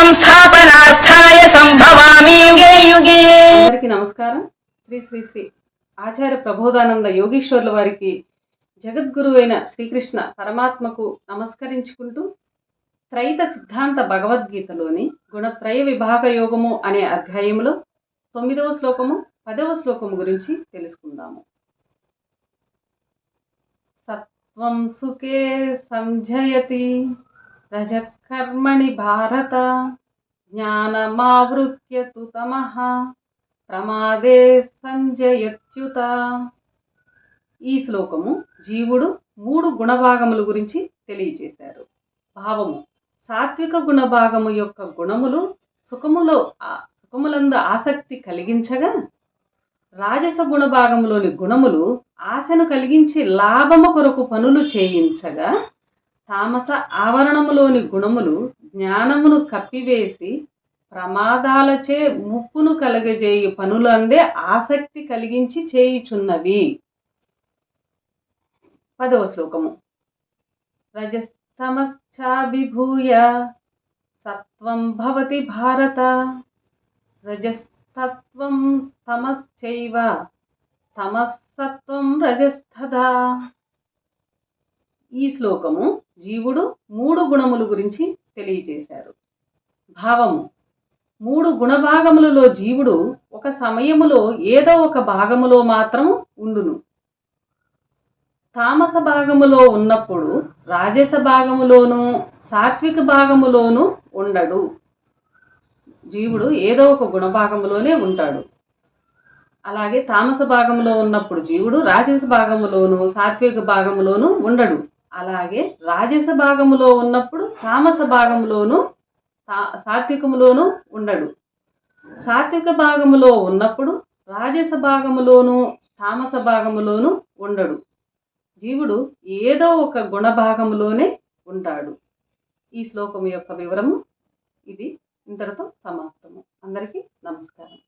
సంస్థాపనార్థాయ సంభవామి యుగే యుగే. అందరికీ నమస్కారం. శ్రీ శ్రీ శ్రీ ఆచార్య ప్రబోధానంద యోగీశ్వర్ల వారికి జగద్గురు అయిన శ్రీకృష్ణ పరమాత్మకు నమస్కరించుకుంటూ త్రైత సిద్ధాంత భగవద్గీతలోని గుణత్రయ విభాగ యోగము అనే అధ్యాయంలో 9వ శ్లోకము 10వ శ్లోకము గురించి తెలుసుకుందాము. సత్వం సుఖే సంజయతి రజకర్మణి భారత జ్ఞానమావృత్య తు తమః ప్రమాదే సంజయత్యుత. ఈ శ్లోకము జీవుడు 3 గుణభాగముల గురించి తెలియజేశారు. భావము: సాత్విక గుణభాగము యొక్క గుణములు సుఖములందు ఆసక్తి కలిగించగా, రాజస గుణభాగములోని గుణములు ఆశను కలిగించి లాభము కొరకు పనులు చేయించగా, తామస ఆవరణములోని గుణములు జ్ఞానమును కప్పివేసి ప్రమాదాలచే ముప్పును కలగజేయు పనులందే ఆసక్తి కలిగించి చేయుచున్నవి. 10వ శ్లోకము: రజస్తమశ్చాభిభూయ సత్వం భవతి భారత రజస్తత్వం తమశ్చైవ తమస్సత్వం రజస్తథా. ఈ శ్లోకము జీవుడు 3 గుణముల గురించి తెలియజేశారు. భావము: 3 గుణభాగములలో జీవుడు ఒక సమయములో ఏదో ఒక భాగములో మాత్రము ఉండును. తామస భాగములో ఉన్నప్పుడు రాజస భాగములోను సాత్విక భాగములోను ఉండడు. జీవుడు ఏదో ఒక గుణభాగములోనే ఉంటాడు. అలాగే తామస భాగంలో ఉన్నప్పుడు జీవుడు రాజస భాగములోను సాత్విక భాగములోను ఉండడు. అలాగే రాజస భాగములో ఉన్నప్పుడు తామస భాగములోను సాత్వికములోను ఉండడు. సాత్విక భాగములో ఉన్నప్పుడు రాజస భాగములోను తామస భాగములోను ఉండడు. జీవుడు ఏదో ఒక గుణభాగములోనే ఉంటాడు. ఈ శ్లోకం యొక్క వివరము ఇది. ఇంతటితో సమాప్తము. అందరికీ నమస్కారం.